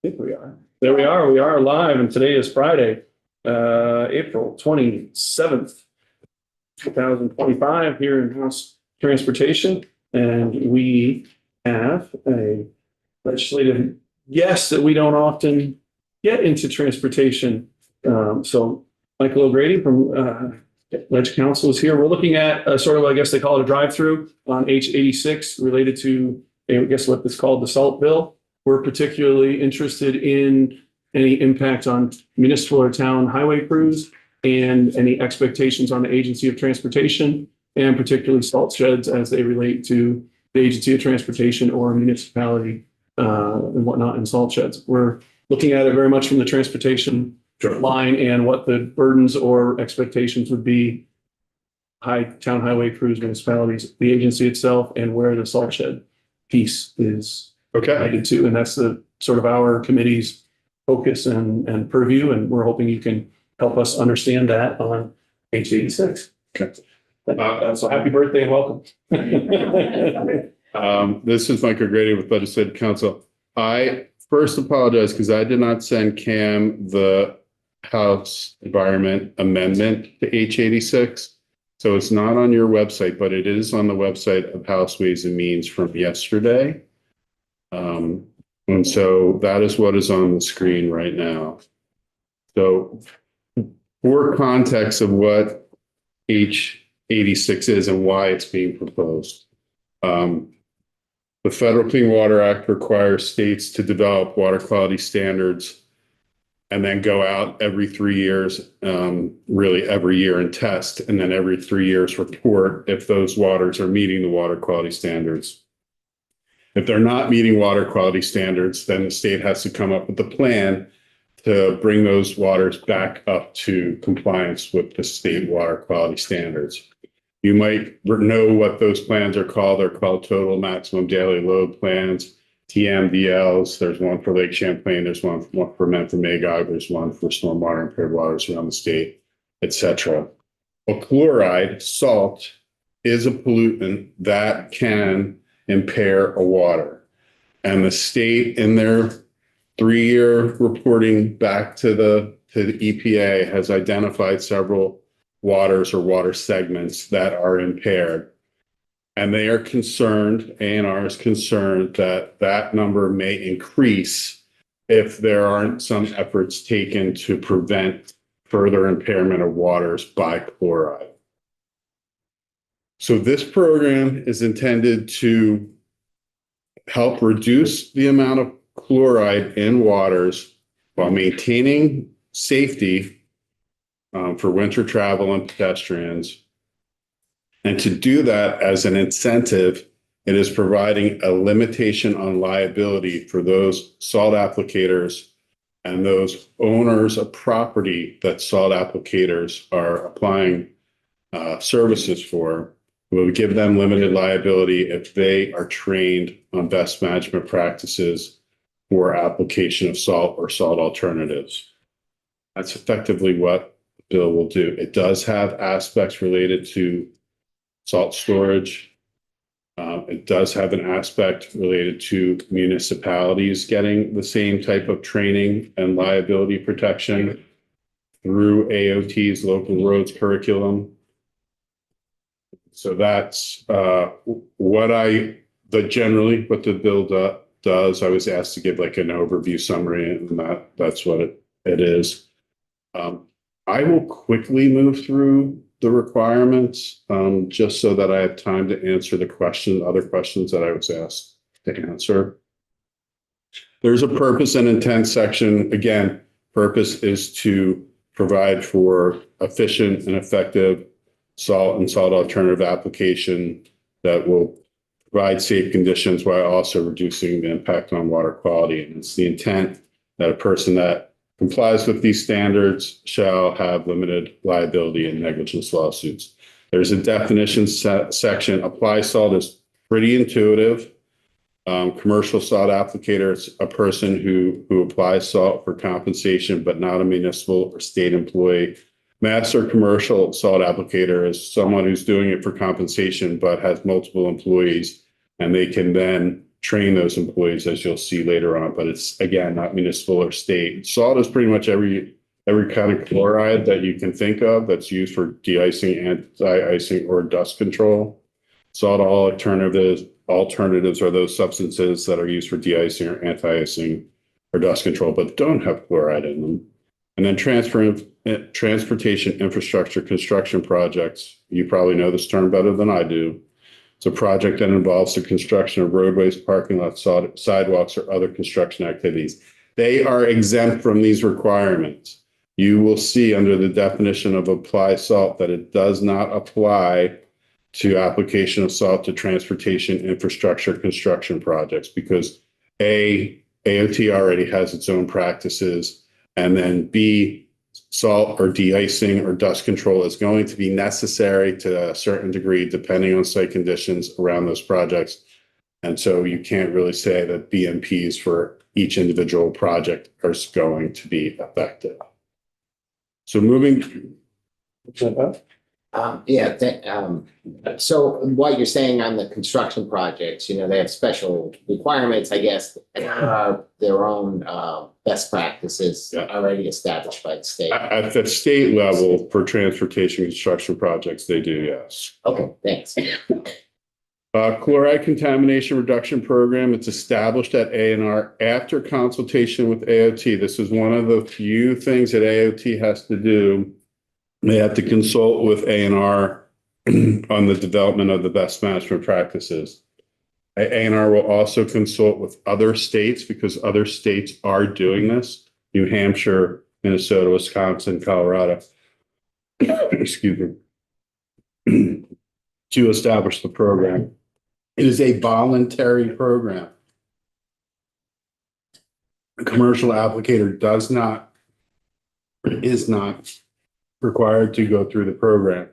think we are. There we are. We are live, and today is Friday, April 27th, 2025, here in House Transportation. And we have a legislative guest that we don't often get into transportation. So Michael O'Grady from Ledge Council is here. We're looking at sort of, I guess they call it a drive-through on H86 related to, I guess, what is called the SALT bill. We're particularly interested in any impact on municipal or town highway crews and any expectations on the Agency of Transportation, and particularly salt sheds as they relate to the Agency of Transportation or municipality and whatnot in salt sheds. We're looking at it very much from the transportation line and what the burdens or expectations would be, town highway crews, municipalities, the agency itself, and where the salt shed piece is related to. And that's the sort of our committee's focus and purview. And we're hoping you can help us understand that on H86. Okay. So happy birthday and welcome. This is Mike O'Grady with Legislative Council. I first apologize because I did not send Cam the House Environment Amendment to H86. So it's not on your website, but it is on the website of House Ways and Means from yesterday. And so that is what is on the screen right now. So for context of what H86 is and why it's being proposed. The Federal Clean Water Act requires states to develop water quality standards and then go out every 3 years, really every year, and test, and then every 3 years report if those waters are meeting the water quality standards. If they're not meeting water quality standards, then the state has to come up with a plan to bring those waters back up to compliance with the state water quality standards. You might know what those plans are called. They're called total maximum daily load plans, TMDLs. There's one for Lake Champlain. There's one for Mentone-Magog. There's one for stormwater impaired waters around the state, etc. Well, chloride, salt, is a pollutant that can impair a water. And the state, in their 3-year reporting back to the EPA, has identified several waters or water segments that are impaired. And they are concerned, ANR is concerned, that that number may increase if there aren't some efforts taken to prevent further impairment of waters by chloride. So this program is intended to help reduce the amount of chloride in waters while maintaining safety for winter travel and pedestrians. And to do that as an incentive, it is providing a limitation on liability for those salt applicators and those owners of property that salt applicators are applying services for. We'll give them limited liability if they are trained on best management practices for application of salt or salt alternatives. That's effectively what the bill will do. It does have aspects related to salt storage. It does have an aspect related to municipalities getting the same type of training and liability protection through AOT's local roads curriculum. So that's generally what the bill does. I was asked to give like an overview summary, and that's what it is. I will quickly move through the requirements just so that I have time to answer the other questions that I was asked to answer. There's a purpose and intent section. Again, purpose is to provide for efficient and effective salt and salt alternative application that will provide safe conditions while also reducing the impact on water quality. And it's the intent that a person that complies with these standards shall have limited liability and negligence lawsuits. There's a definition section. Apply salt is pretty intuitive. Commercial salt applicator is a person who applies salt for compensation, but not a municipal or state employee. Master commercial salt applicator is someone who's doing it for compensation, but has multiple employees, and they can then train those employees, as you'll see later on, but it's, again, not municipal or state. Salt is pretty much every kind of chloride that you can think of that's used for de-icing, anti-icing, or dust control. Salt alternatives are those substances that are used for de-icing or anti-icing or dust control, but don't have chloride in them. And then transportation infrastructure construction projects. You probably know this term better than I do. It's a project that involves the construction of roadways, parking lots, sidewalks, or other construction activities. They are exempt from these requirements. You will see under the definition of apply salt that it does not apply to application of salt to transportation infrastructure construction projects because AOT already has its own practices, and then B, salt or de-icing or dust control is going to be necessary to a certain degree depending on site conditions around those projects. And so you can't really say that BMPs for each individual project are going to be effective. So moving. So what you're saying on the construction projects, they have special requirements, I guess, their own best practices already established by the state. At the state level for transportation construction projects, they do, yes. Okay, thanks. Chloride contamination reduction program. It's established at ANR after consultation with AOT. This is one of the few things that AOT has to do. They have to consult with ANR on the development of the best management practices. ANR will also consult with other states because other states are doing this. New Hampshire, Minnesota, Wisconsin, Colorado. Excuse me. To establish the program. It is a voluntary program. A commercial applicator is not required to go through the program.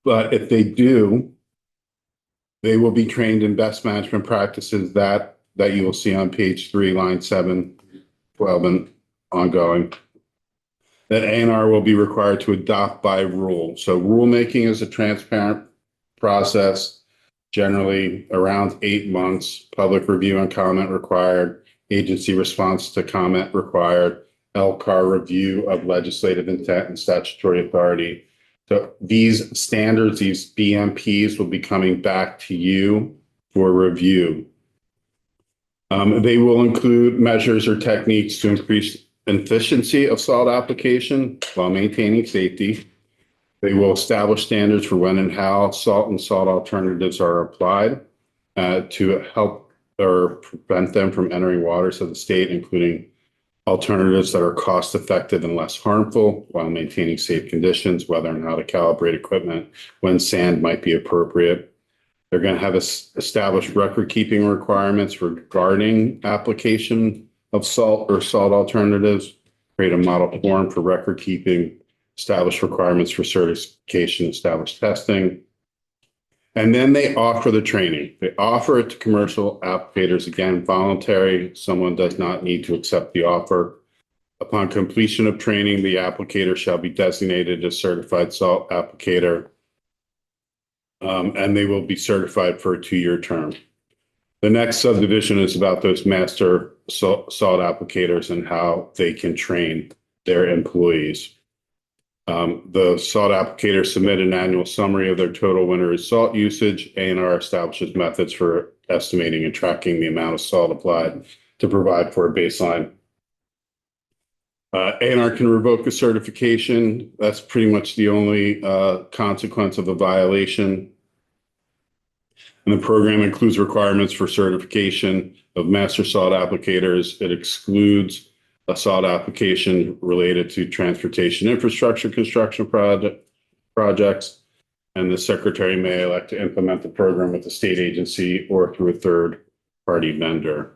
But if they do, they will be trained in best management practices that you will see on page 3, line 7, 12, and ongoing. That ANR will be required to adopt by rule. So rulemaking is a transparent process, generally around 8 months, public review and comment required, agency response to comment required, LCAR review of legislative intent and statutory authority. So these standards, these BMPs will be coming back to you for review. They will include measures or techniques to increase efficiency of salt application while maintaining safety. They will establish standards for when and how salt and salt alternatives are applied to help or prevent them from entering waters of the state, including alternatives that are cost effective and less harmful while maintaining safe conditions, whether and how to calibrate equipment, when sand might be appropriate. They're going to have established record keeping requirements regarding application of salt or salt alternatives, create a model form for record keeping, establish requirements for certification, establish testing. And then they offer the training. They offer it to commercial applicators, again, voluntary. Someone does not need to accept the offer. Upon completion of training, the applicator shall be designated a certified salt applicator, and they will be certified for a 2-year term. The next subdivision is about those master salt applicators and how they can train their employees. The salt applicators submit an annual summary of their total winter salt usage. ANR establishes methods for estimating and tracking the amount of salt applied to provide for a baseline. ANR can revoke a certification. That's pretty much the only consequence of a violation. And the program includes requirements for certification of master salt applicators. It excludes a salt application related to transportation infrastructure construction projects. And the secretary may elect to implement the program with the state agency or through a third-party vendor.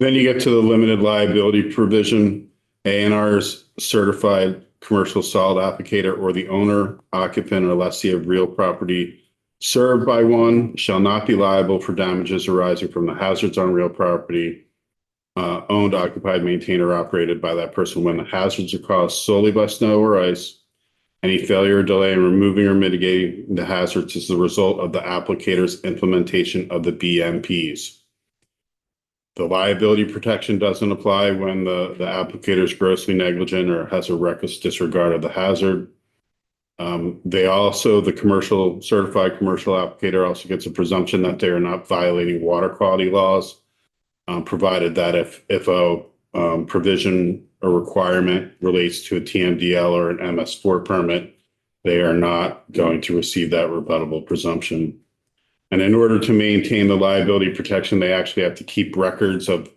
Then you get to the limited liability provision. ANR's certified commercial salt applicator or the owner, occupant, or lessee of real property served by one shall not be liable for damages arising from the hazards on real property owned, occupied, maintained, or operated by that person when the hazards are caused solely by snow or ice, Any failure or delay in removing or mitigating the hazards is the result of the applicator's implementation of the BMPs. The liability protection doesn't apply when the applicator is grossly negligent or has a reckless disregard of the hazard. The certified commercial applicator also gets a presumption that they are not violating water quality laws, provided that if a provision or requirement relates to a TMDL or an MS4 permit, they are not going to receive that rebuttable presumption. And in order to maintain the liability protection, they actually have to keep records of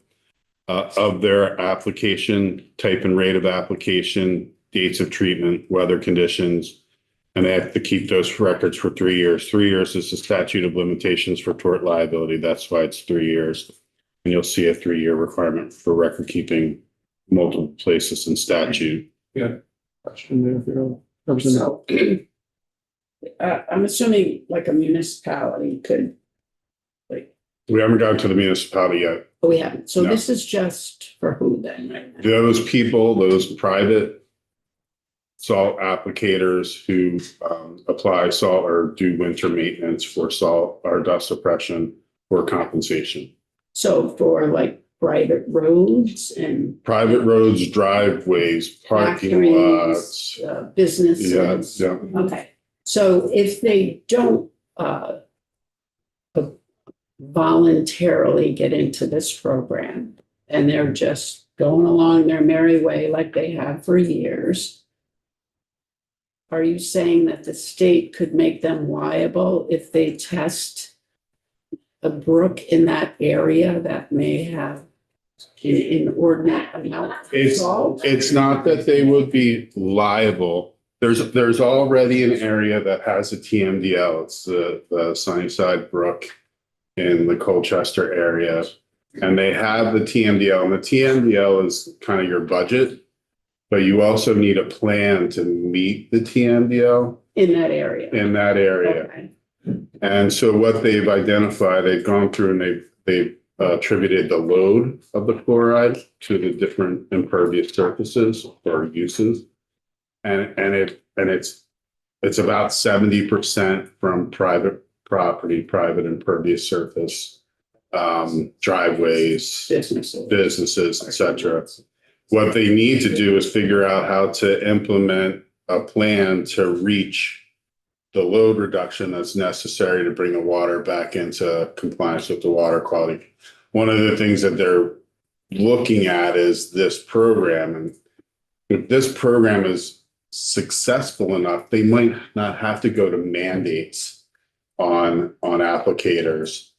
their application, type and rate of application, dates of treatment, weather conditions, and they have to keep those records for 3 years. 3 years is the statute of limitations for tort liability. That's why it's 3 years. And you'll see a 3-year requirement for record keeping multiple places in statute. Yeah. Question there, Farrell. Representative. So, I'm assuming like a municipality could, We haven't gotten to the municipality yet. oh, we haven't. So No. this is just for who then, right now? Those people, those private salt applicators who apply salt or do winter maintenance for salt or dust suppression or compensation. So for like private roads and Private roads, driveways, parking factories, lots. businesses. Yeah. Okay, so if they don't voluntarily get into this program and they're just going along their merry way like they have for years, are you saying that the state could make them liable if they test a brook in that area that may have an inordinate amount of It's- salt? It's not that they would be liable. There's already an area that has a TMDL. It's the Sunnyside Brook in the Colchester area. And they have the TMDL, and the TMDL is kind of your budget, but you also need a plan to meet the TMDL In that area? in that area. Okay, And so what they've identified, they've gone through and they've attributed the load of the chloride to the different impervious surfaces or uses. And it's about 70% from private property, private impervious surface, driveways, businesses, et cetera. What they need to do is figure out how to implement a plan to reach the load reduction that's necessary to bring the water back into compliance with the water quality. One of the things that they're looking at is this program. And if this program is successful enough, they might not have to go to mandates on applicators.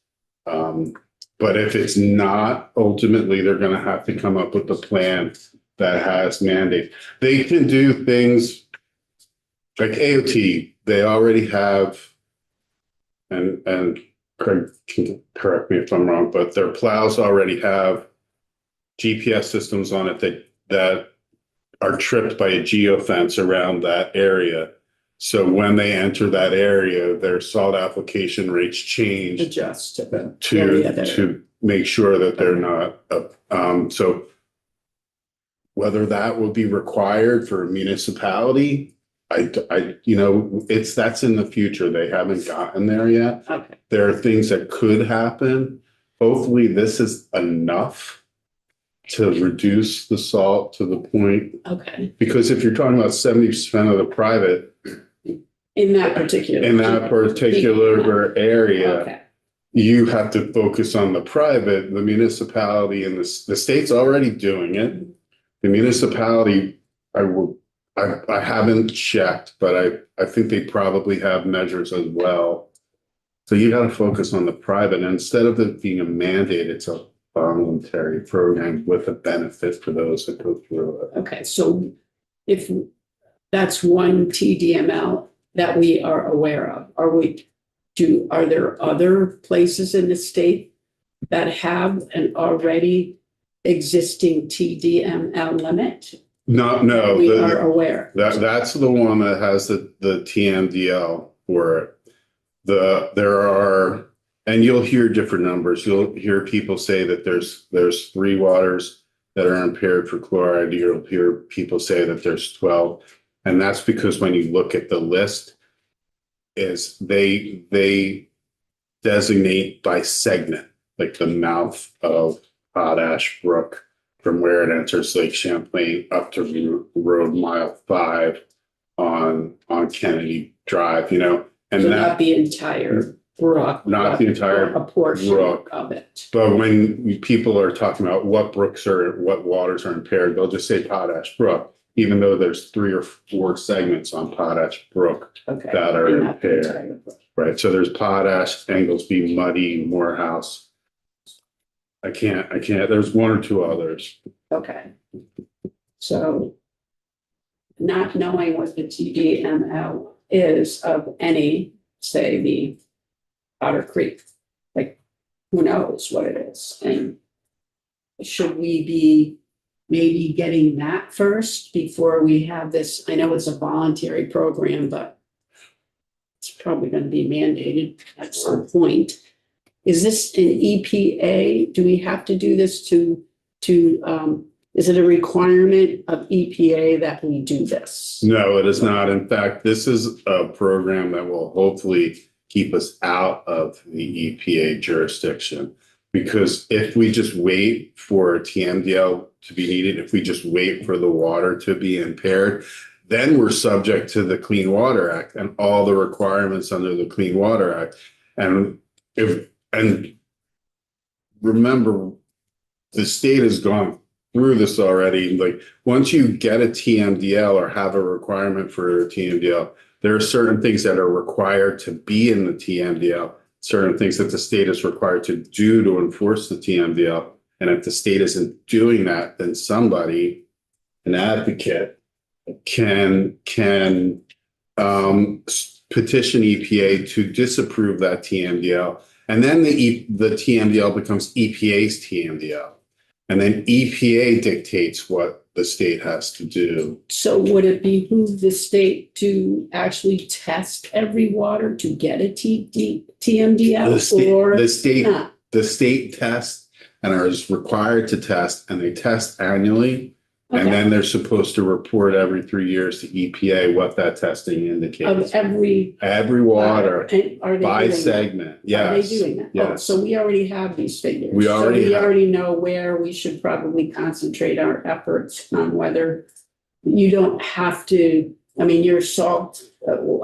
But if it's not, ultimately, they're going to have to come up with a plan that has mandates. They can do things like AOT. They already have, and Craig can correct me if I'm wrong, but their plows already have GPS systems on it that are tripped by a geofence around that area. So when they enter that area, their salt application rates change adjust to the area there. to make sure that they're not so whether that will be required for a municipality, that's in the future. They haven't gotten there yet. Okay, There are things that could happen. Hopefully this is enough to reduce the salt to the point, okay, because if you're talking about 70% of the private in that particular area, okay, you have to focus on the private. The municipality and the state's already doing it. The municipality, I haven't checked, but I think they probably have measures as well. So you got to focus on the private. And instead of it being a mandate, it's a voluntary program with a benefit for those that go through it. okay. So if that's one TDML that we are aware of, are there other places in the state that have an already existing TDML limit? No, We are aware. that's the one that has the TMDL for it. There are, and you'll hear different numbers. You'll hear people say that there's 3 waters that are impaired for chloride. You'll hear people say that there's 12. And that's because when you look at the list, is they designate by segment, like the mouth of Potash Brook from where it enters Lake Champlain up to Road Mile 5 on Kennedy Drive, you know, and So that. not the entire brook. Not the entire A portion brook. of it. But when people are talking about what what waters are impaired, they'll just say Potash Brook, even though there's 3 or 4 segments on Potash Brook Okay. that are and not the impaired. entire brook. Right, so there's Potash, Anglesby, Muddy, Morehouse. I can't, there's 1 or 2 others. Okay. So not knowing what the TDML is of any, say, the Otter Creek, like, who knows what it is? And should we be maybe getting that first before we have this? I know it's a voluntary program, but it's probably going to be mandated at some point. Is this an EPA? Do we have to do this is it a requirement of EPA that we do this? No, it is not. In fact, this is a program that will hopefully keep us out of the EPA jurisdiction. Because if we just wait for TMDL to be needed, if we just wait for the water to be impaired, then we're subject to the Clean Water Act and all the requirements under the Clean Water Act. And remember, the state has gone through this already. Like, once you get a TMDL or have a requirement for a TMDL, there are certain things that are required to be in the TMDL, certain things that the state is required to do to enforce the TMDL. And if the state isn't doing that, then somebody, an advocate, can petition EPA to disapprove that TMDL. And then the TMDL becomes EPA's TMDL. And then EPA dictates what the state has to do. So would it behoove the state to actually test every water to get a TMDL or not? The state tests and is required to test, and they test annually. And Okay. then they're supposed to report every 3 years to EPA what that testing Of indicates. every Water And are they by doing that? segment, Are yes. they doing that? Oh, yes. so we already have these figures. We already So we have- already know where we should probably concentrate our efforts on whether you don't have to, I mean, your salt,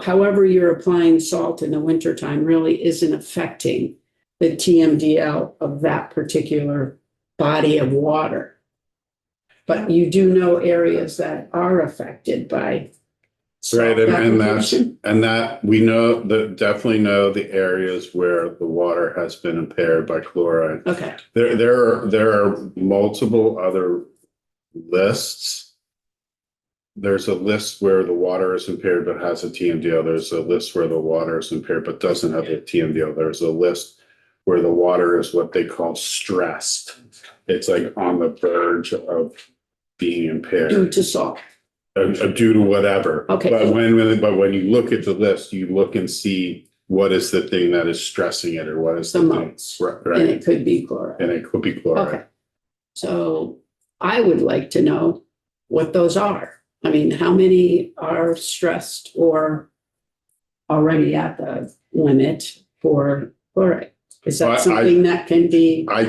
however you're applying salt in the wintertime really isn't affecting the TMDL of that particular body of water. But you do know areas that are affected by salt Right, and that's, application. and that we know, definitely know the areas where the water has been impaired by chloride. Okay, There are multiple other lists. There's a list where the water is impaired but has a TMDL. There's a list where the water is impaired but doesn't have a TMDL. There's a list where the water is what they call stressed. It's like on the verge of being impaired. due to salt. Due to whatever. Okay. But when you look at the list, you look and see what is the thing that is stressing it, or what is The the thing. most. Right, And right. it could be chloride. And it could be chloride. Okay. So I would like to know what those are. I mean, how many are stressed or already at the limit for chloride? Is Well, that I- something that can be, I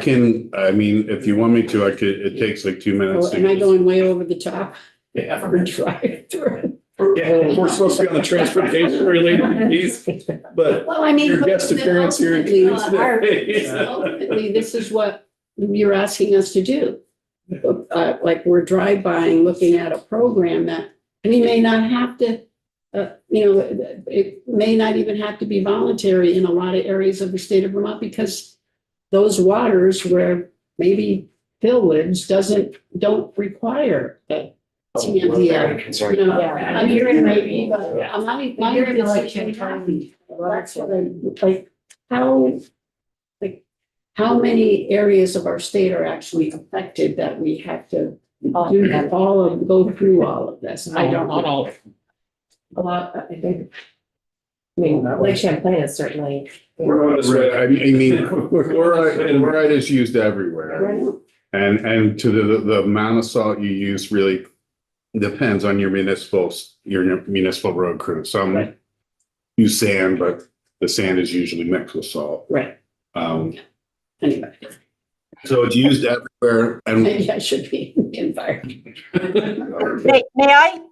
mean, if you want me to, it takes like 2 minutes. oh, am I going way over the top? Yeah. For drive through. Yeah, we're supposed to be on the transportation related piece, but Well, I mean. your guest appearance here. Ultimately, this is what you're asking us to do. Like we're drive-buying, looking at a program that we may not have to, it may not even have to be voluntary in a lot of areas of the state of Vermont because those waters where maybe Phil lives don't require a TMDL. You know, Yeah. I'm hearing maybe, but I'm not. You're in the like decision Champlain. happy. That's what I'm, like, how many areas of our state are actually affected that we have to go through all of this? I don't Not know. all. A lot, I think. I mean, Lake Champlain is certainly. We're going this way. I mean, chloride is used everywhere. Right. And to the amount of salt you use really Depends on your municipal road crew. Some Right. use sand, but the sand is usually mixed with salt. Right. Anyway, So it's used everywhere and maybe I should be fired.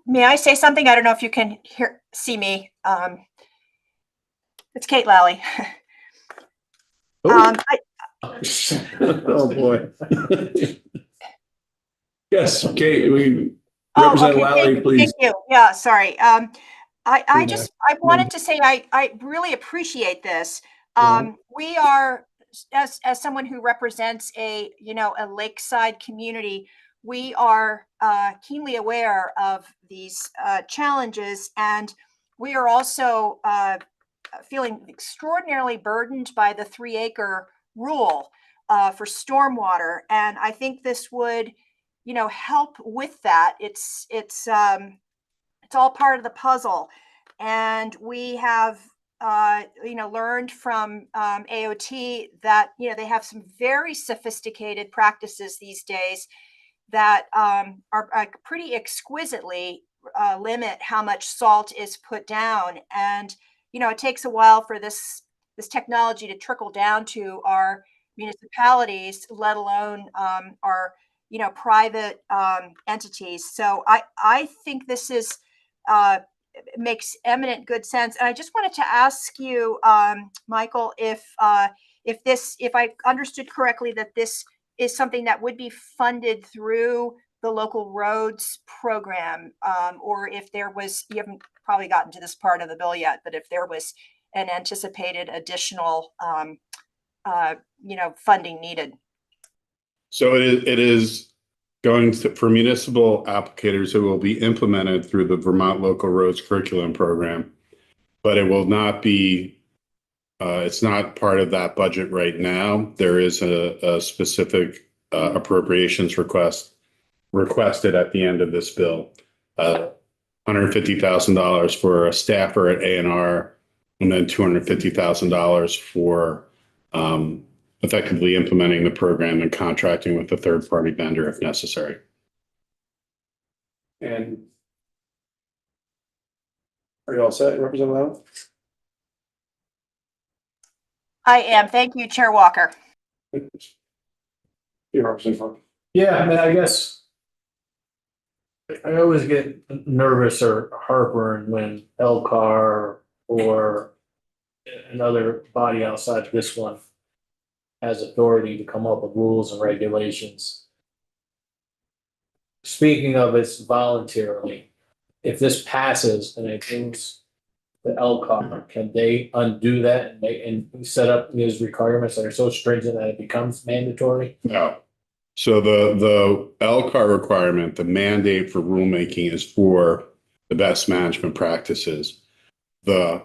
May I say something? I don't know if you can see me. It's Kate Lally. Oh, I, oh, boy. Yes, Kate, we oh, Representative okay, Lally, please. thank you. Yeah, sorry. I Yeah. just, I wanted to say, I really appreciate this. Yeah. We are, as someone who represents a lakeside community, we are keenly aware of these challenges, and we are also feeling extraordinarily burdened by the 3-acre rule for stormwater. And I think this would, help with that. It's all part of the puzzle. And we have, learned from AOT that, they have some very sophisticated practices these days that are pretty exquisitely limit how much salt is put down. And, it takes a while for this technology to trickle down to our municipalities, let alone our, private entities. So I think this is makes eminent good sense. And I just wanted to ask you, Michael, if I understood correctly, that this is something that would be funded through the local roads program, or if there was, you haven't probably gotten to this part of the bill yet, but if there was an anticipated additional, funding needed. so it is going for municipal applicators. It will be implemented through the Vermont Local Roads Curriculum Program, but it will not be. It's not part of that budget right now. There is a specific appropriations requested at the end of this bill. $150,000 for a staffer at A&R, and then $250,000 for effectively implementing the program and contracting with a third-party vendor if necessary. And are you all set, Representative Lally? I am. Thank you, Chair Walker. You're Representative Clark. Yeah, I mean, I guess I always get nervous or heartburn when LCAR or another body outside of this one has authority to come up with rules and regulations. Speaking of it's voluntarily, if this passes and it goes to LCAR, can they undo that and set up these requirements that are so stringent that it becomes mandatory? No. So the LCAR requirement, the mandate for rulemaking, is for the best management practices. The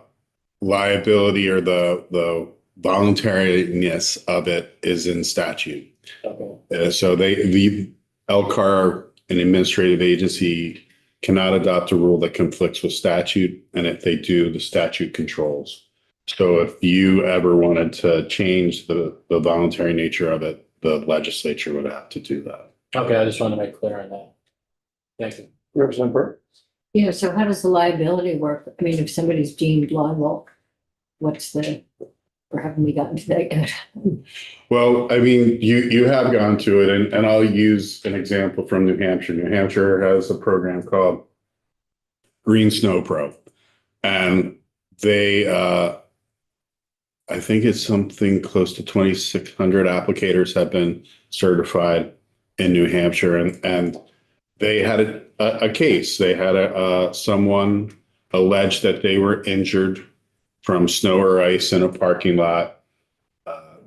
liability or the voluntariness of it is in statute. Okay. So the LCAR, an administrative agency, cannot adopt a rule that conflicts with statute, and if they do, the statute controls. So if you ever wanted to change the voluntary nature of it, the legislature would have to do that. Okay, I just want to make clear on that. Thank you. Representative Burke? Yeah, so how does the liability work? I mean, if somebody's deemed liable, or haven't we gotten to that yet? Well, I mean, you have gone to it, and I'll use an example from New Hampshire. New Hampshire has a program called Green Snow Pro, and they, I think it's something close to 2,600 applicators have been certified in New Hampshire, and they had a case. They had someone alleged that they were injured from snow or ice in a parking lot.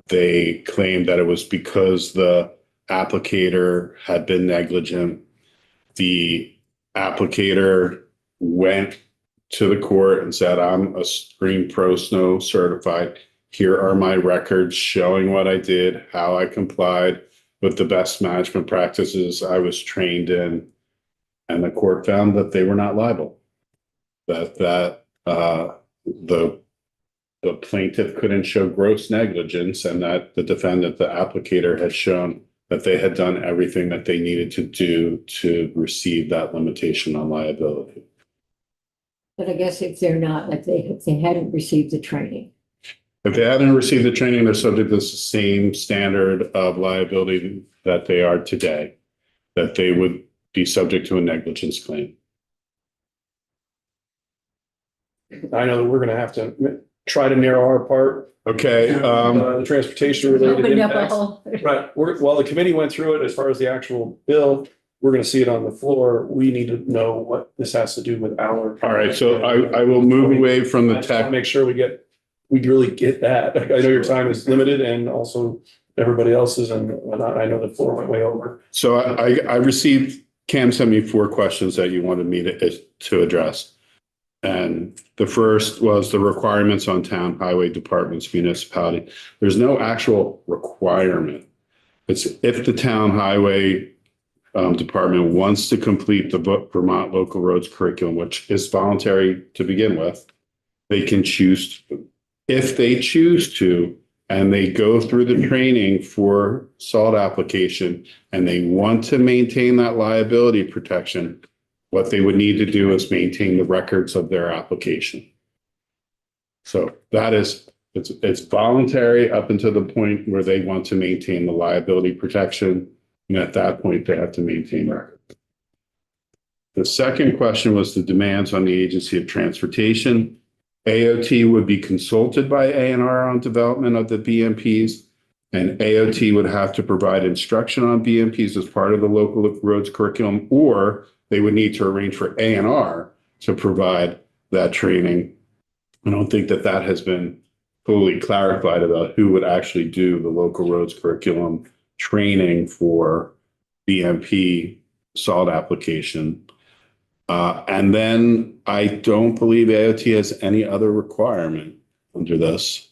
They claimed that it was because the applicator had been negligent. The applicator went to the court and said, I'm a Green Pro Snow certified. Here are my records showing what I did, how I complied with the best management practices I was trained in. And the court found that they were not liable. That the plaintiff couldn't show gross negligence, and that the defendant, the applicator, had shown that they had done everything that they needed to do to receive that limitation on liability. But I guess if they're not, like if they hadn't received the training. If they hadn't received the training, they're subject to the same standard of liability that they are today, that they would be subject to a negligence claim. I know that we're gonna have to try to narrow our part. Okay, The transportation related Opened up a impacts. whole. Right, while the committee went through it, as far as the actual bill, we're gonna see it on the floor. We need to know what this has to do with our. all right, so I will move away from the I just wanna tech. make sure we really get that. I know your time is limited and also everybody else's, and I know the floor went way over. So I received, Cam sent me 4 questions that you wanted me to address. And the first was the requirements on town highway departments, municipality. There's no actual requirement. It's if the town highway department wants to complete the Vermont Local Roads curriculum, which is voluntary to begin with, they can choose to. If they choose to, and they go through the training for salt application, and they want to maintain that liability protection, what they would need to do is maintain the records of their application. So that is, it's voluntary up until the point where they want to maintain the liability protection. And at that point, they have to maintain records. The second question was the demands on the Agency of Transportation. AOT would be consulted by ANR on development of the BMPs, and AOT would have to provide instruction on BMPs as part of the local roads curriculum, or they would need to arrange for ANR to provide that training. I don't think that has been fully clarified about who would actually do the local roads curriculum training for BMP salt application. And then I don't believe AOT has any other requirement under this.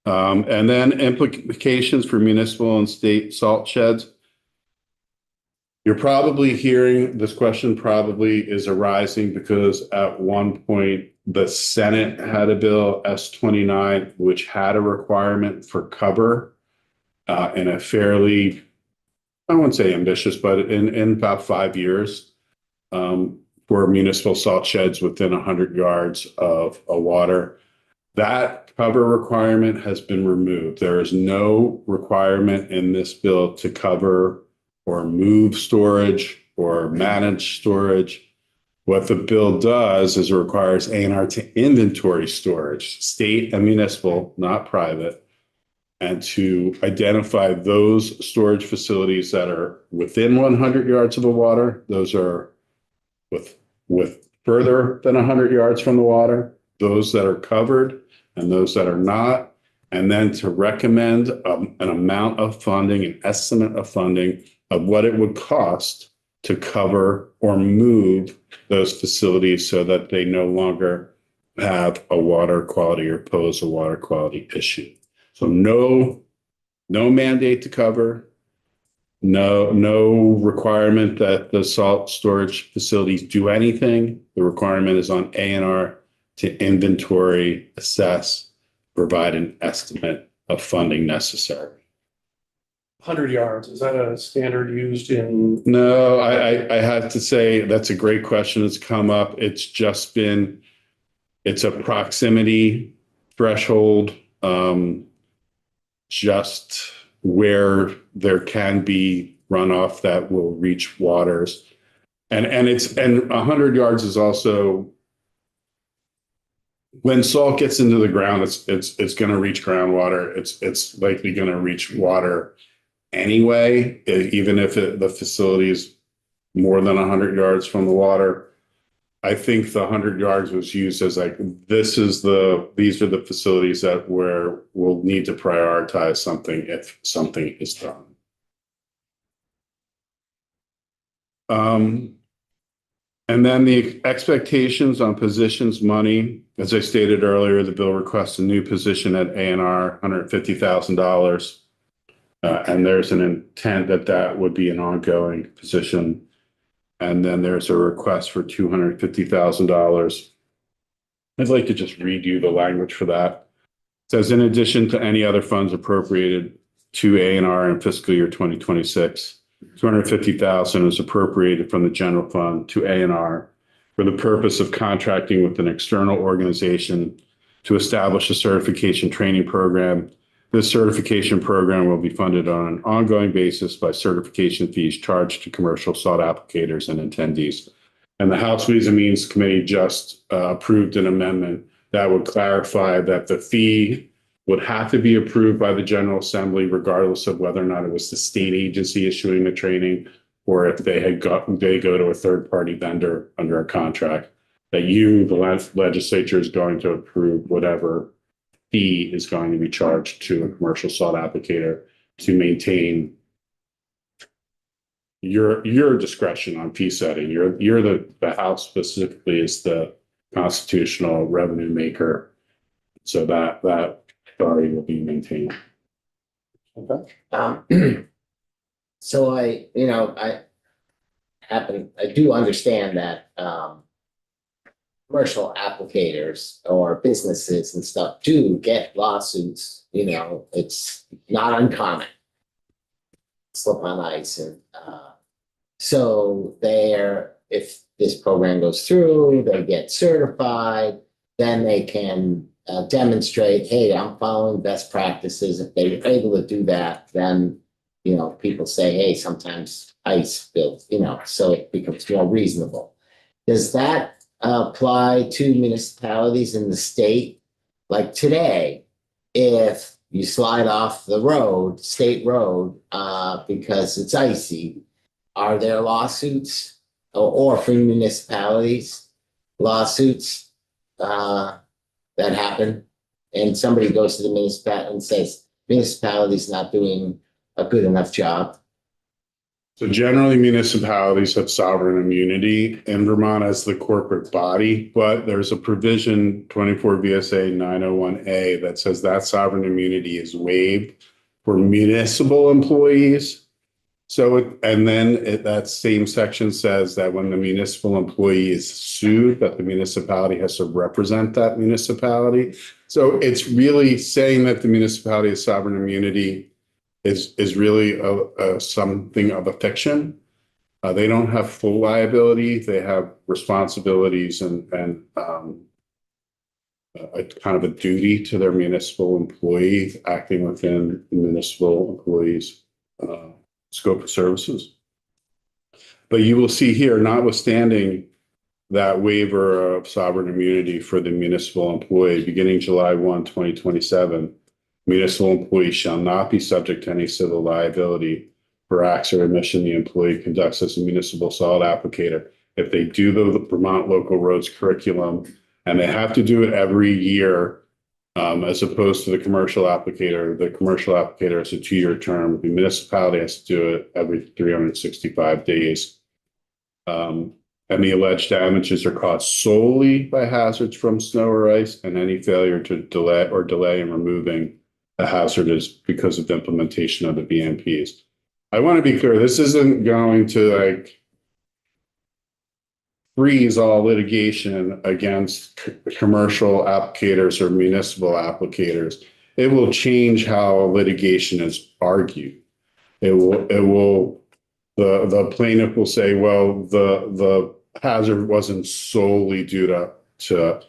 And then implications for municipal and state salt sheds. You're probably hearing this question probably is arising because at one point the Senate had a bill S-29, which had a requirement for cover in a fairly, I won't say ambitious, but in about 5 years. For municipal salt sheds within 100 yards of a water. That cover requirement has been removed. There is no requirement in this bill to cover or move storage or manage storage. What the bill does is it requires ANR to inventory storage, state and municipal, not private, and to identify those storage facilities that are within 100 yards of the water. Those are with further than 100 yards from the water, those that are covered and those that are not, and then to recommend an amount of funding, an estimate of funding of what it would cost to cover or move those facilities so that they no longer have a water quality or pose a water quality issue. So no mandate to cover. No requirement that the salt storage facilities do anything. The requirement is on ANR to inventory, assess, provide an estimate of funding necessary. 100 yards, is that a standard used in? No, I have to say that's a great question. It's come up. It's a proximity threshold, just where there can be runoff that will reach waters. And 100 yards is also, when salt gets into the ground, it's going to reach groundwater. It's likely going to reach water anyway, even if the facility is more than 100 yards from the water. I think the 100 yards was used as like, these are the facilities that where we'll need to prioritize something if something is done. And then the expectations on positions money, as I stated earlier, the bill requests a new position at ANR, $150,000. And there's an intent that would be an ongoing position. And then there's a request for $250,000. I'd like to just read you the language for that. It says, in addition to any other funds appropriated to A&R in fiscal year 2026. 250,000 is appropriated from the general fund to A&R for the purpose of contracting with an external organization to establish a certification training program. This certification program will be funded on an ongoing basis by certification fees charged to commercial salt applicators and attendees. And the House Ways and Means Committee just approved an amendment that would clarify that the fee would have to be approved by the General Assembly, regardless of whether or not it was the state agency issuing the training, or if they go to a third-party vendor under a contract, that the legislature is going to approve whatever fee is going to be charged to a commercial salt applicator to maintain your discretion on fee setting. You're the House specifically is the constitutional revenue maker. So that authority will be maintained. So I do understand that commercial applicators or businesses and stuff do get lawsuits, it's not uncommon. Slip on ice and so if this program goes through, they get certified, then they can demonstrate, hey, I'm following best practices. If they're able to do that, then people say, hey, sometimes ice builds, so it becomes more reasonable. Does that apply to municipalities in the state? Like today, if you slide off the road, state road, because it's icy, are there lawsuits or for municipalities, lawsuits that happen? And somebody goes to the municipality and says, municipality's not doing a good enough job. So generally municipalities have sovereign immunity in Vermont as the corporate body, but there's a provision 24 VSA 901A that says that sovereign immunity is waived for municipal employees. So, that same section says that when the municipal employee is sued, that the municipality has to represent that municipality. So it's really saying that the municipality has sovereign immunity is really something of a fiction. They don't have full liability. They have responsibilities and a kind of a duty to their municipal employee acting within the municipal employees' scope of services. But you will see here, notwithstanding that waiver of sovereign immunity for the municipal employee, beginning July 1, 2027, municipal employees shall not be subject to any civil liability for acts or omission the employee conducts as a municipal salt applicator. If they do the Vermont Local Roads curriculum, and they have to do it every year, as opposed to the commercial applicator has a 2-year term. The municipality has to do it every 365 days. And the alleged damages are caused solely by hazards from snow or ice, and any failure to delay in removing the hazard is because of the implementation of the BMPs. I want to be clear, this isn't going to freeze all litigation against commercial applicators or municipal applicators. It will change how litigation is argued. The plaintiff will say, well, the hazard wasn't solely due to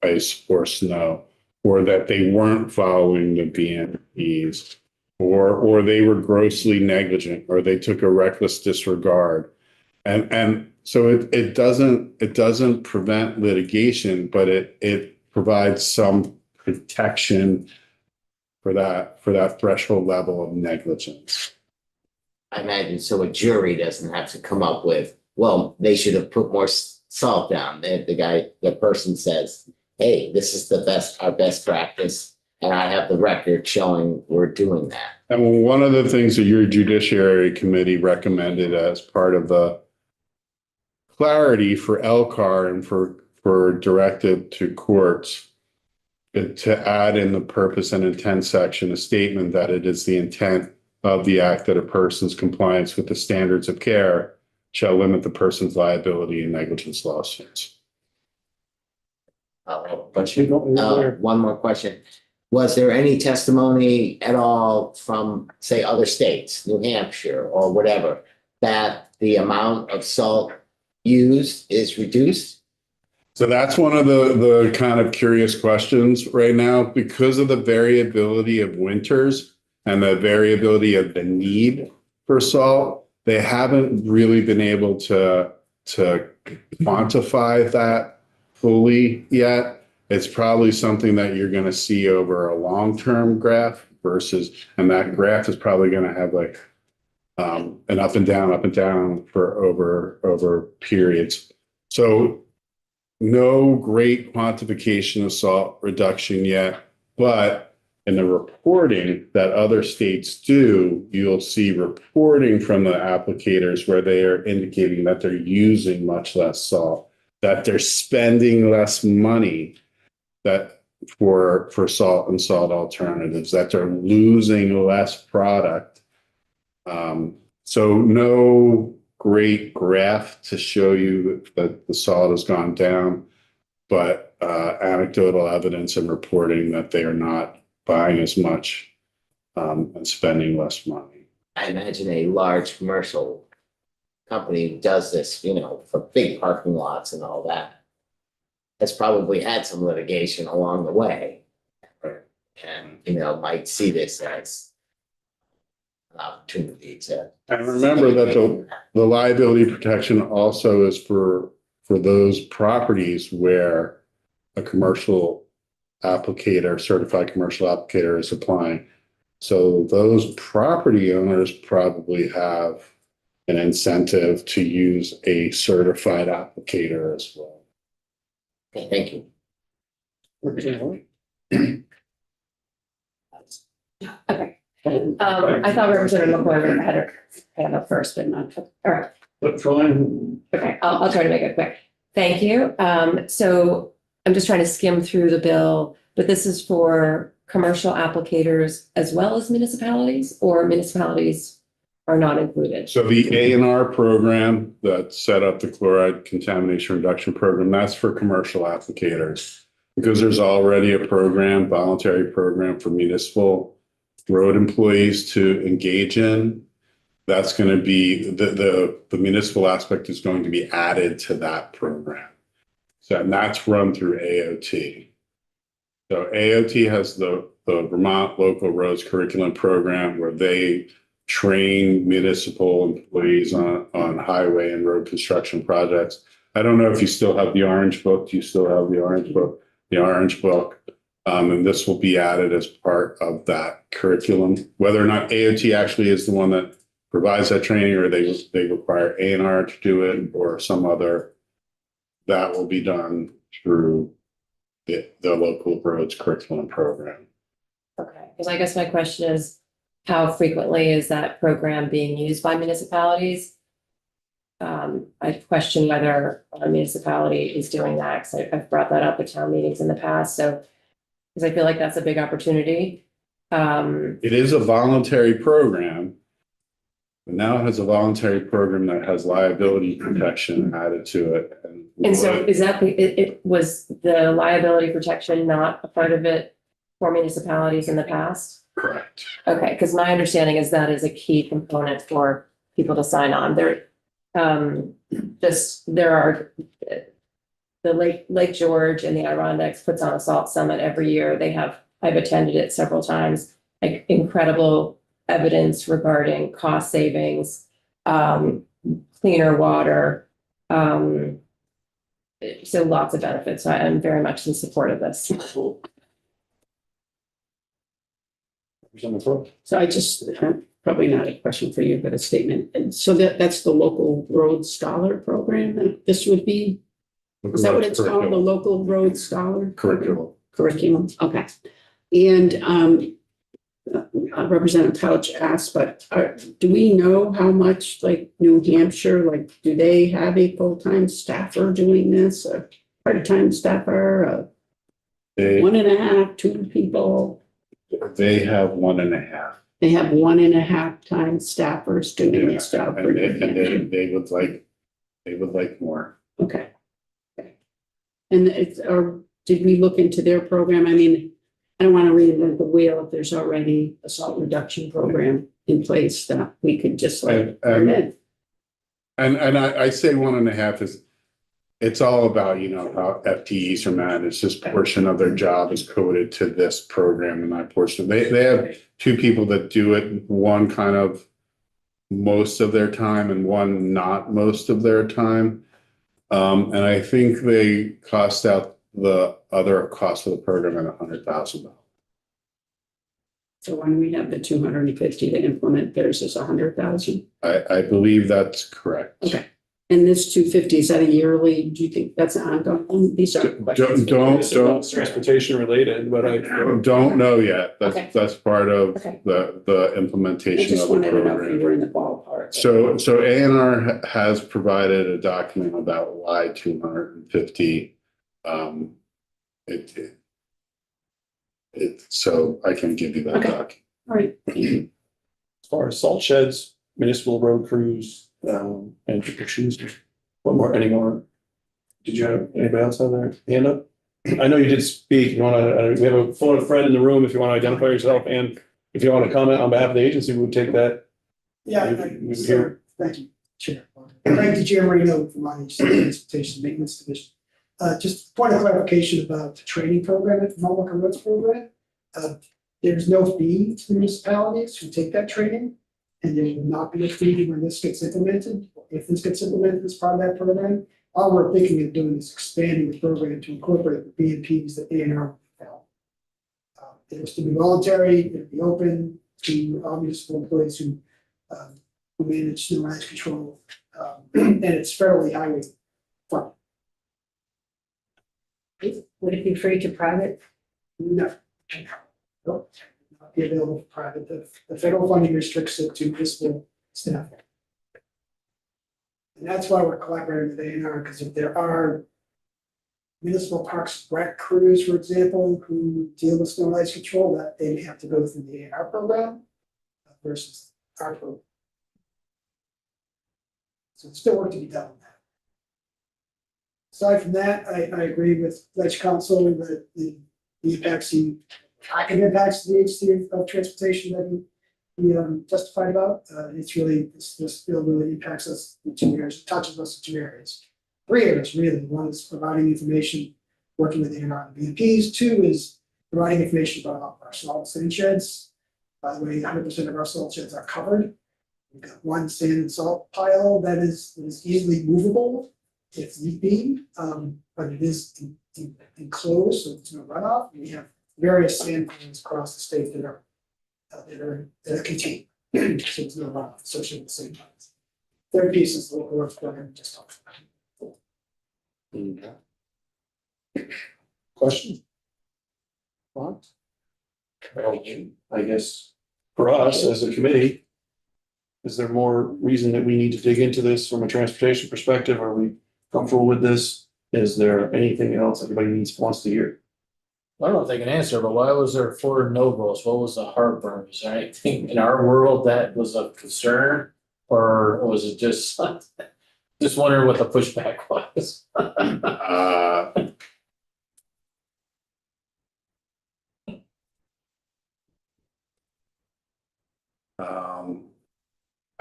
ice or snow, or that they weren't following the BMPs, or they were grossly negligent, or they took a reckless disregard. And so it doesn't prevent litigation, but it provides some protection for that threshold level of negligence. I imagine so a jury doesn't have to come up with, well, they should have put more salt down. The person says, hey, this is our best practice, and I have the record showing we're doing that. And one of the things that your Judiciary Committee recommended as part of the clarity for LCAR and for directive to courts to add in the purpose and intent section a statement that it is the intent of the act that a person's compliance with the standards of care shall limit the person's liability in negligence lawsuits. One more question. Was there any testimony at all from, say, other states, New Hampshire or whatever, that the amount of salt used is reduced? So that's one of the kind of curious questions right now, because of the variability of winters and the variability of the need for salt. They haven't really been able to quantify that fully yet. It's probably something that you're going to see over a long-term graph versus, and that graph is probably going to have like an up and down for over periods. So no great quantification of salt reduction yet, but in the reporting that other states do, you'll see reporting from the applicators where they are indicating that they're using much less salt, that they're spending less money that for salt and salt alternatives, that they're losing less product. So no great graph to show you that the salt has gone down, but anecdotal evidence and reporting that they are not buying as much and spending less money. I imagine a large commercial company does this, for big parking lots and all that. Has probably had some litigation along the way. And, might see this as an opportunity to. And remember that the liability protection also is for those properties where a commercial applicator, certified commercial applicator is applying. So those property owners probably have an incentive to use a certified applicator as well. Okay, thank you. Okay. I thought Representative McCoy had her hand up first, but not, all right. But fine. Okay, I'll try to make it quick. Thank you. So I'm just trying to skim through the bill, but this is for commercial applicators as well as municipalities, or municipalities are not included? So the A&R program that set up the chloride contamination reduction program, that's for commercial applicators. Because there's already a program, voluntary program for municipal road employees to engage in. That's going to be, the municipal aspect is going to be added to that program. So, and that's run through AOT. So AOT has the Vermont Local Roads Curriculum Program, where they train municipal employees on highway and road construction projects. I don't know if you still have the Orange Book. Do you still have the Orange Book? The Orange Book. And this will be added as part of that curriculum. Whether or not AOT actually is the one that provides that training, or they require A&R to do it, or some other, that will be done through the local roads curriculum program. Okay, because I guess my question is, how frequently is that program being used by municipalities? I question whether a municipality is doing that, because I've brought that up at town meetings in the past, so, because I feel like that's a big opportunity. It is a voluntary program, but now it has a voluntary program that has liability protection added to it. And so is that it was the liability protection not a part of it for municipalities in the past? Correct. Okay, because my understanding is that is a key component for people to sign on. There are the Lake George and the Adirondacks puts on a salt summit every year. I've attended it several times, like incredible evidence regarding cost savings, cleaner water. So lots of benefits. So I'm very much in support of this. So I just, probably not a question for you, but a statement. And so that's the local road scholar program that this would be? Is that what it's called? The local road scholar? Curriculum, okay. And Representative Couch asked, but do we know how much, like New Hampshire, like, do they have a full-time staffer doing this, a part-time staffer, 1.5, 2 people? They have 1.5. They have 1.5 times staffers doing this job. And they would like more. Okay. And did we look into their program? I mean, I don't want to reinvent the wheel if there's already a salt reduction program in place that we could just like And, turn and, in. and I say 1.5 is, it's all about, how FTEs are managed. This portion of their job is coded to this program and that portion. They have two people that do it, one kind of most of their time and one not most of their time. And I think they cost out the other cost of the program at $100,000. So when we have the 250 to implement, theirs is 100,000. I believe that's correct. Okay. And this 250, is that a yearly, do you think that's ongoing? These are questions. Don't Transportation related, but I. don't know yet. Okay. That's part of Okay. the I implementation just of the wanted to know if program. you were in the ballpark. So A&R has provided a document about why 250. So I can give you that Okay. doc. All right. As far as salt sheds, municipal road crews, and issues, what more, any more? Did you have, anybody else have their hand up? I know you did speak, we have a phone friend in the room, if you want to identify yourself, and if you want to comment on behalf of the agency, we would take that. Yeah, We so, hear. thank you, Chair. Frank DiGiamarino from IHC Transportation Maintenance Division. Just a point of clarification about the training program at the Mullica Roads program. There's no fee to municipalities who take that training, and there will not be a fee when this gets implemented. If this gets implemented as part of that program, all we're thinking of doing is expanding the program to incorporate the BMPs that A&R will have. It was to be voluntary, it would be open to all municipal employees who manage snow and ice control, and it's fairly highly funded. Would it be free to private? No. Nope. Not be available for private. The federal funding restricts it to municipal staff. And that's why we're collaborating with A&R, because if there are municipal parks rec crews, for example, who deal with snow and ice control, that they may have to go through the A&R program versus our program. So there's still work to be done on that. Aside from that, I agree with Ledge Council that the impacts, lack of impacts to the agency of transportation that he testified about. It's really, this bill really impacts us in 2 areas, touches us in 2 areas. 3 areas, really. 1 is providing information, working with A&R and BMPs. 2 is providing information about our salt and sand sheds. By the way, 100% of our salt sheds are covered. We've got 1 sand and salt pile that is easily movable if need be, but it is enclosed, so there's no runoff. We have various sand piles across the state that are contained, so there's no runoff associated with the same piles. Third piece is the local works program, just talked about. Question? Well, I guess for us as a committee, is there more reason that we need to dig into this from a transportation perspective? Are we comfortable with this? Is there anything else everybody wants to hear? I don't know if they can answer, but why was there 4 no votes? What was the heartburn? Is there anything in our world that was of concern? Or was it just wondering what the pushback was?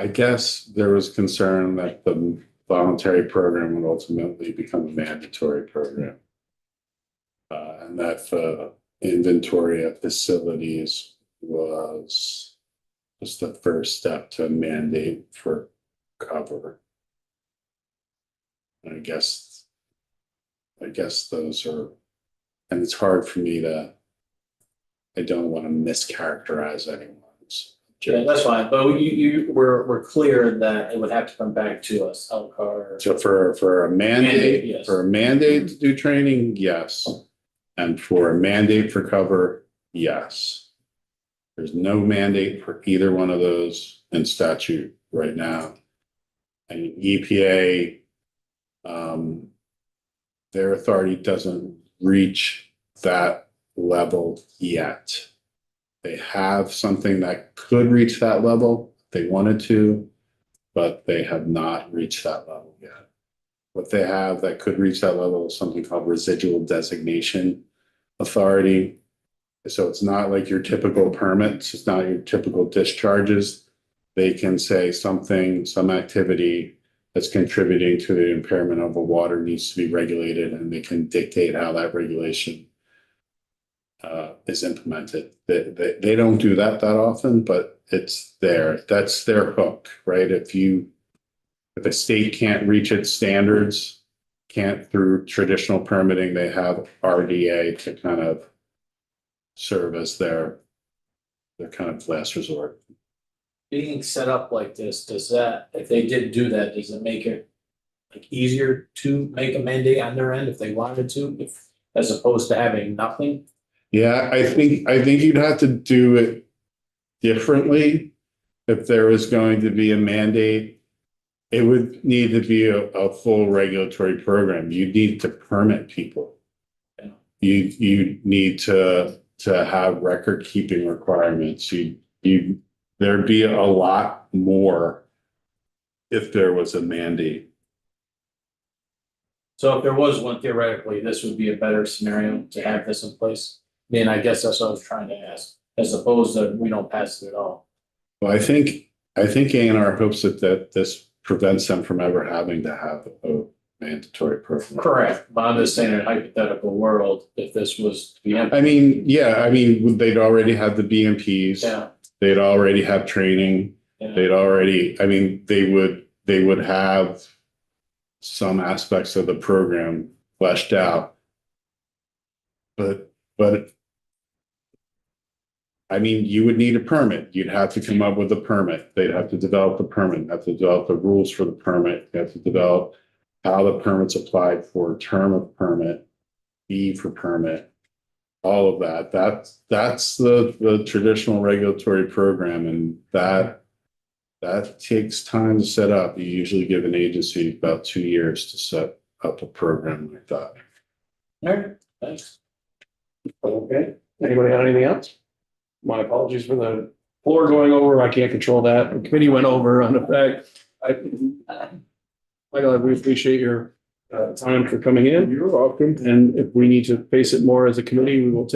I guess there was concern that the voluntary program would ultimately become a mandatory program. And that the inventory of facilities was just the first step to mandate for cover. And I guess those are, and it's hard for me I don't want to mischaracterize anyone's. Yeah, that's fine, but we're clear that it would have to come back to us, Elcar. So for a Mandate, mandate, yes. for a mandate to do training, yes. And for a mandate for cover, yes. There's no mandate for either one of those in statute right now. And EPA, their authority doesn't reach that level yet. They have something that could reach that level if they wanted to, but they have not reached that level yet. What they have that could reach that level is something called residual designation authority. So it's not like your typical permits, it's not your typical discharges. They can say something, some activity that's contributing to the impairment of the water needs to be regulated, and they can dictate how that regulation is implemented. They don't do that often, but it's there. That's their hook, right? If a state can't reach its standards, can't through traditional permitting, they have RDA to kind of serve as their kind of last resort. Being set up like this, does that, if they did do that, does it make it like easier to make a mandate on their end if they wanted to, as opposed to having nothing? Yeah, I think you'd have to do it differently. If there was going to be a mandate, it would need to be a full regulatory program. You need to permit people. You need to have record keeping requirements. There'd be a lot more if there was a mandate. So if there was one theoretically, this would be a better scenario to have this in place. I mean, I guess that's what I was trying to ask, as opposed to we don't pass it at all. Well, I think A&R hopes that this prevents them from ever having to have a mandatory program. Correct, but I'm just saying in a hypothetical world, if this was to be. I mean, yeah, they'd already have the BMPs. Yeah, They'd already have training. yeah. They would have some aspects of the program fleshed out. But I mean, you would need a permit. You'd have to come up with a permit. They'd have to develop the permit, have to develop the rules for the permit. You have to develop how the permit's applied for, term of permit, fee for permit, all of that. That's the traditional regulatory program, and that takes time to set up. You usually give an agency about 2 years to set up a program like that. All right, thanks. Okay, anybody got anything else? My apologies for the floor going over. I can't control that. The committee went over on the fact. Michael, we appreciate your time for coming in. You're welcome. And if we need to face it more as a committee, we will take